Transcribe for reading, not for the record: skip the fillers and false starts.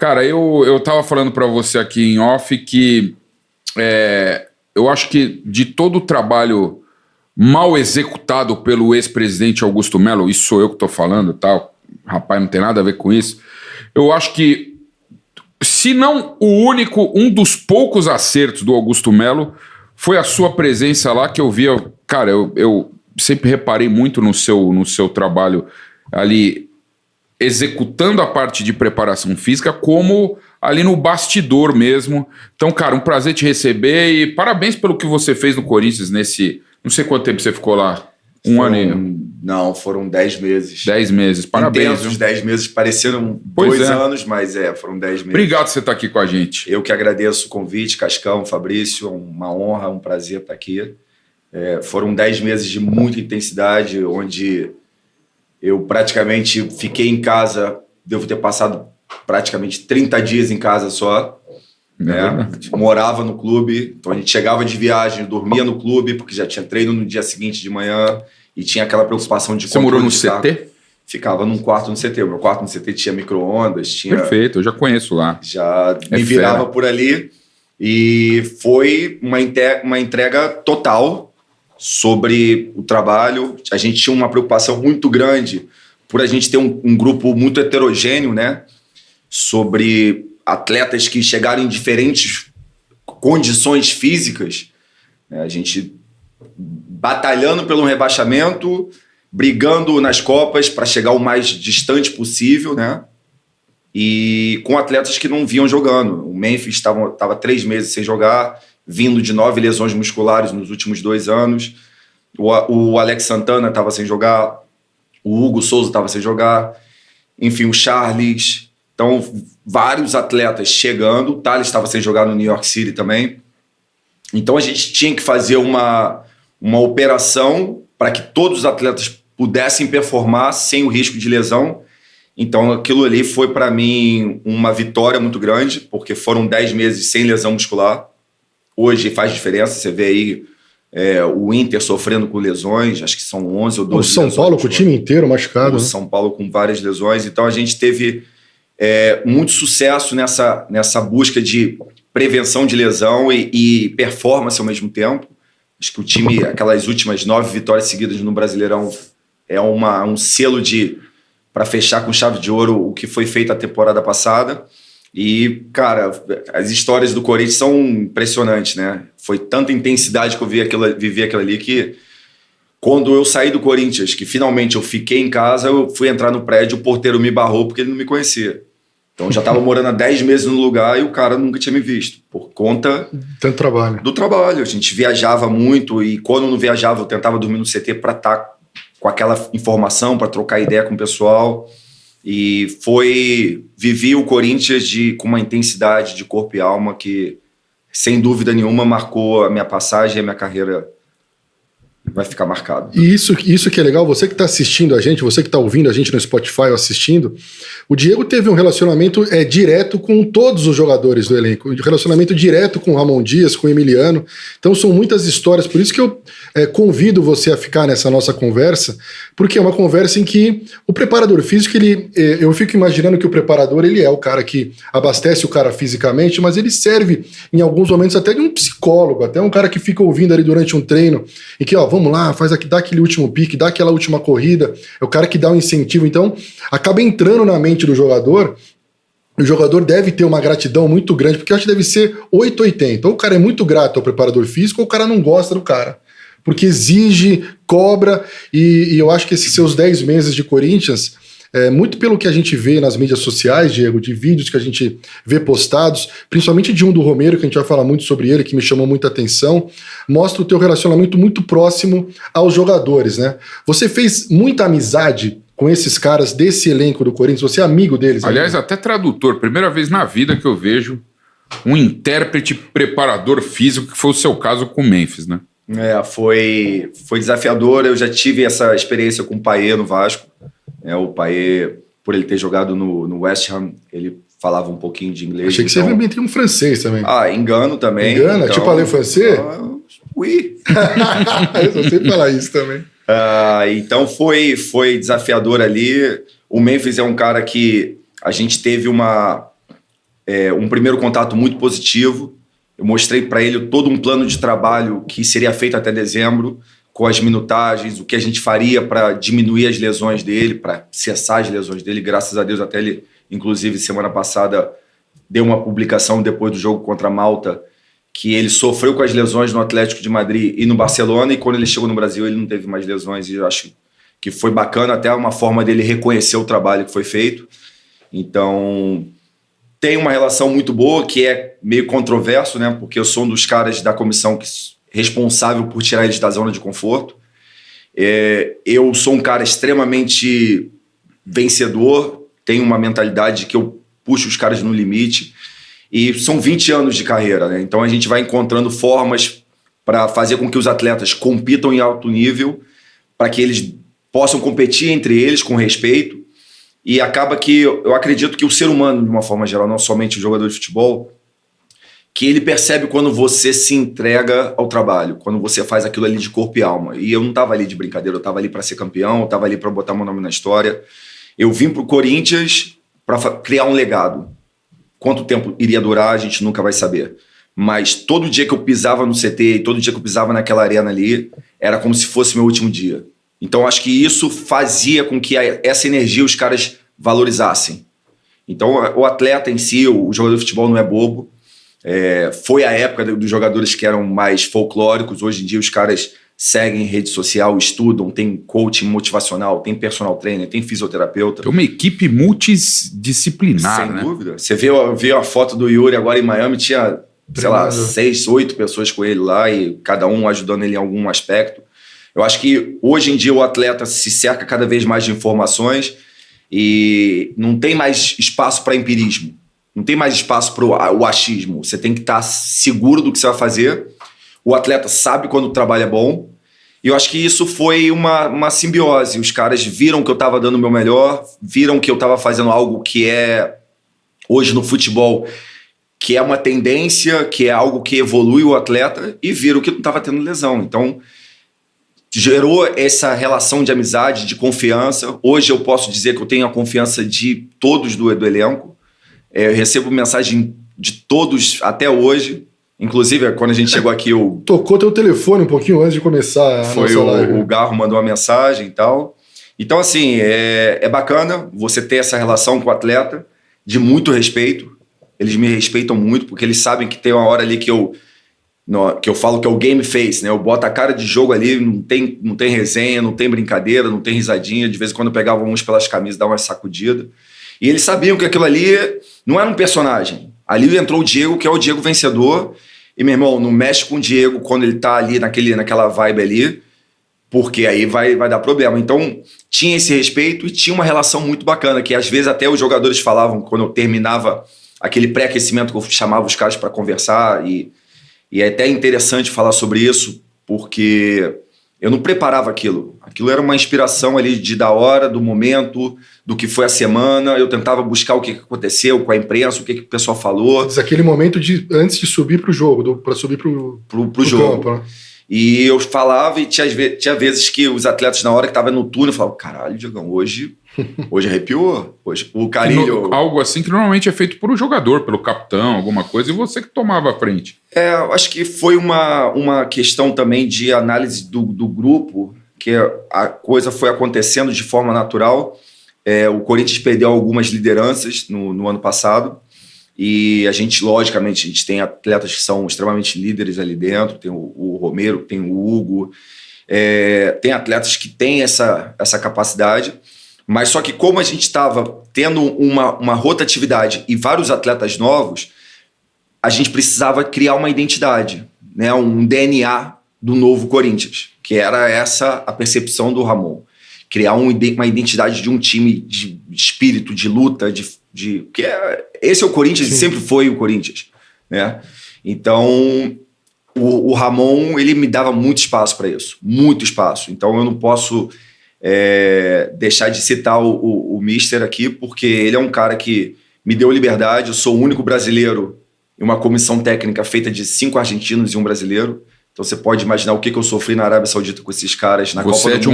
Cara, eu tava falando para você aqui em off que eu acho que de todo o trabalho mal executado pelo ex-presidente Augusto Melo, isso sou eu que tô falando, tal, rapaz, não tem nada a ver com isso, eu acho que, se não o único, um dos poucos acertos do Augusto Melo foi a sua presença lá, que eu via, cara, eu sempre reparei muito no seu trabalho ali, executando a parte de preparação física, como ali no bastidor mesmo. Então, cara, um prazer te receber e parabéns pelo que você fez no Corinthians nesse... Não sei quanto tempo você ficou lá. Ano e... Não, foram 10 meses. 10 meses, parabéns. Intensos 10 meses, pareceram Pois 2 é. anos, mas foram 10 meses. Obrigado por você estar aqui com a gente. Eu que agradeço o convite, Cascão, Fabrício, uma honra, um prazer estar aqui. Foram 10 meses de muita intensidade, onde eu praticamente fiquei em casa, devo ter passado praticamente 30 dias em casa só. Morava no clube, então a gente chegava de viagem, dormia no clube, porque já tinha treino no dia seguinte de manhã e tinha aquela preocupação de... Você morou no CT? Ficava num quarto no CT. O meu quarto no CT tinha micro-ondas, tinha... Perfeito, eu já conheço lá. Já me virava por ali e foi uma entrega total sobre o trabalho. A gente tinha uma preocupação muito grande por a gente ter um grupo muito heterogêneo, né? Sobre atletas que chegaram em diferentes condições físicas. A gente batalhando pelo rebaixamento, brigando nas Copas para chegar o mais distante possível, né? E com atletas que não vinham jogando. O Memphis estava 3 meses sem jogar, vindo de 9 lesões musculares nos últimos 2 anos. O Alex Santana estava sem jogar, o Hugo Souza estava sem jogar, enfim, o Charles. Então, vários atletas chegando. O Thales estava sem jogar no New York City também. Então, a gente tinha que fazer uma operação para que todos os atletas pudessem performar sem o risco de lesão. Então, aquilo ali foi, para mim, uma vitória muito grande, porque foram 10 meses sem lesão muscular. Hoje faz diferença, você vê aí o Inter sofrendo com lesões, acho que são 11 ou 12 lesões. O São Paulo com o time inteiro machucado. O São Paulo com várias lesões. Então, a gente teve muito sucesso nessa busca de prevenção de lesão e performance ao mesmo tempo. Acho que o time, aquelas últimas 9 vitórias seguidas no Brasileirão, é um selo para fechar com chave de ouro o que foi feito a temporada passada. E, cara, as histórias do Corinthians são impressionantes, né? Foi tanta intensidade que eu vivi aquilo ali que, quando eu saí do Corinthians, que finalmente eu fiquei em casa, eu fui entrar no prédio, o porteiro me barrou porque ele não me conhecia. Então, eu já estava morando há 10 meses no lugar e o cara nunca tinha me visto, por conta tanto trabalho. Do trabalho. A gente viajava muito e, quando não viajava, eu tentava dormir no CT para estar com aquela informação, para trocar ideia com o pessoal. E vivi o Corinthians com uma intensidade de corpo e alma que, sem dúvida nenhuma, marcou a minha passagem e a minha carreira vai ficar marcado. E isso que é legal, você que está assistindo a gente, você que está ouvindo a gente no Spotify ou assistindo, o Diego teve um relacionamento direto com todos os jogadores do elenco, um relacionamento direto com o Ramon Dias, com o Emiliano. Então são muitas histórias, por isso que eu convido você a ficar nessa nossa conversa, porque é uma conversa em que o preparador físico, eu fico imaginando que o preparador, ele é o cara que abastece o cara fisicamente, mas ele serve em alguns momentos até de um psicólogo, até um cara que fica ouvindo ali durante um treino, e que, vamos lá, dá aquele último pique, dá aquela última corrida, é o cara que dá um incentivo. Então, acaba entrando na mente do jogador. O jogador deve ter uma gratidão muito grande, porque eu acho que deve ser 880. Ou o cara é muito grato ao preparador físico, ou o cara não gosta do cara, porque exige, cobra, e eu acho que esses seus 10 meses de Corinthians, muito pelo que a gente vê nas mídias sociais, Diego, de vídeos que a gente vê postados, principalmente de um do Romero, que a gente vai falar muito sobre ele, que me chamou muita atenção, mostra o teu relacionamento muito próximo aos jogadores, né? Você fez muita amizade com esses caras desse elenco do Corinthians, você é amigo deles? Aliás, né? Até tradutor, primeira vez na vida que eu vejo um intérprete preparador físico, que foi o seu caso com o Memphis, né? Foi desafiador, eu já tive essa experiência com o Payet no Vasco. O Payet, por ele ter jogado no West Ham, ele falava um pouquinho de inglês. Achei que você inventou um francês também. Engano também. Engana? Tipo parler français? Oui. Eu só sei falar isso também. Então foi desafiador ali. O Memphis é um cara que a gente teve uma um primeiro contato muito positivo. Eu mostrei para ele todo um plano de trabalho que seria feito até dezembro, com as minutagens, o que a gente faria para diminuir as lesões dele, para cessar as lesões dele. Graças a Deus, até ele, inclusive, semana passada, deu uma publicação depois do jogo contra a Malta, que ele sofreu com as lesões no Atlético de Madrid e no Barcelona, e quando ele chegou no Brasil ele não teve mais lesões, e eu acho que foi bacana, até uma forma dele reconhecer o trabalho que foi feito. Então, tem uma relação muito boa, que é meio controverso, né? Porque eu sou um dos caras da comissão responsável por tirar eles da zona de conforto. Eu sou um cara extremamente vencedor, tenho uma mentalidade que eu puxo os caras no limite, e são 20 anos de carreira, né? Então a gente vai encontrando formas para fazer com que os atletas compitam em alto nível, para que eles possam competir entre eles com respeito, e acaba que eu acredito que o ser humano, de uma forma geral, não somente o jogador de futebol, que ele percebe quando você se entrega ao trabalho, quando você faz aquilo ali de corpo e alma. E eu não estava ali de brincadeira, eu estava ali para ser campeão, eu estava ali para botar meu nome na história. Eu vim para o Corinthians para criar um legado. Quanto tempo iria durar, a gente nunca vai saber. Mas todo dia que eu pisava no CT, todo dia que eu pisava naquela arena ali, era como se fosse meu último dia. Então acho que isso fazia com que essa energia os caras valorizassem. Então o atleta em si, o jogador de futebol não é bobo. Foi a época dos jogadores que eram mais folclóricos. Hoje em dia os caras seguem rede social, estudam, tem coaching motivacional, tem personal trainer, tem fisioterapeuta. Tem uma equipe multidisciplinar, né? Sem dúvida. Você vê a foto do Yuri agora em Miami, tinha, sei lá, 6, 8 pessoas com ele lá, e cada um ajudando ele em algum aspecto. Eu acho que hoje em dia o atleta se cerca cada vez mais de informações e não tem mais espaço para empirismo. Não tem mais espaço para o achismo. Você tem que estar seguro do que você vai fazer. O atleta sabe quando o trabalho é bom. E eu acho que isso foi uma simbiose. Os caras viram que eu estava dando o meu melhor, viram que eu estava fazendo algo que é, hoje no futebol, que é uma tendência, que é algo que evolui o atleta, e viram que não estava tendo lesão. Então, gerou essa relação de amizade, de confiança. Hoje eu posso dizer que eu tenho a confiança de todos do elenco. Eu recebo mensagem de todos até hoje. Inclusive, quando a gente chegou aqui... Tocou teu telefone um pouquinho antes de começar a nossa live. O Garro mandou uma mensagem e tal. Então, assim, é bacana você ter essa relação com o atleta de muito respeito. Eles me respeitam muito, porque eles sabem que tem uma hora ali que eu falo que é o game face, né? Eu boto a cara de jogo ali, não tem resenha, não tem brincadeira, não tem risadinha. De vez em quando eu pegava uns pelas camisas, dava uma sacudida. E eles sabiam que aquilo ali não era um personagem. Ali entrou o Diego, que é o Diego vencedor. E, meu irmão, não mexe com o Diego quando ele tá ali naquela vibe ali, porque aí vai dar problema. Então, tinha esse respeito e tinha uma relação muito bacana, que às vezes até os jogadores falavam, quando eu terminava aquele pré-aquecimento, que eu chamava os caras para conversar, e é até interessante falar sobre isso, porque eu não preparava aquilo. Aquilo era uma inspiração ali da hora, do momento, do que foi a semana. Eu tentava buscar o que aconteceu com a imprensa, o que o pessoal falou. Mas aquele momento antes de subir pro jogo, para subir pro jogo. Campo, né? E eu falava, e tinha vezes que os atletas, na hora que estavam no túnel, falavam: caralho, Diegão, hoje arrepiou. Hoje, o Carilho... Algo assim que normalmente é feito por um jogador, pelo capitão, alguma coisa, e você que tomava a frente. Acho que foi uma questão também de análise do grupo, que a coisa foi acontecendo de forma natural. O Corinthians perdeu algumas lideranças no ano passado, e a gente, logicamente, a gente tem atletas que são extremamente líderes ali dentro, tem o Romero, tem o Hugo, tem atletas que têm essa capacidade, mas só que como a gente estava tendo uma rotatividade e vários atletas novos, a gente precisava criar uma identidade, né, um DNA do novo Corinthians, que era essa a percepção do Ramon. Criar uma identidade de um time de espírito, de luta, esse é o Corinthians. Sim. E sempre foi o Corinthians, né? Então, o Ramon, ele me dava muito espaço para isso, muito espaço. Então, eu não posso deixar de citar o Mister aqui, porque ele é um cara que me deu liberdade. Eu sou o único brasileiro em uma comissão técnica feita de 5 argentinos e um brasileiro. Então, você pode imaginar o que eu sofri na Arábia Saudita com esses caras na Copa do Mundo.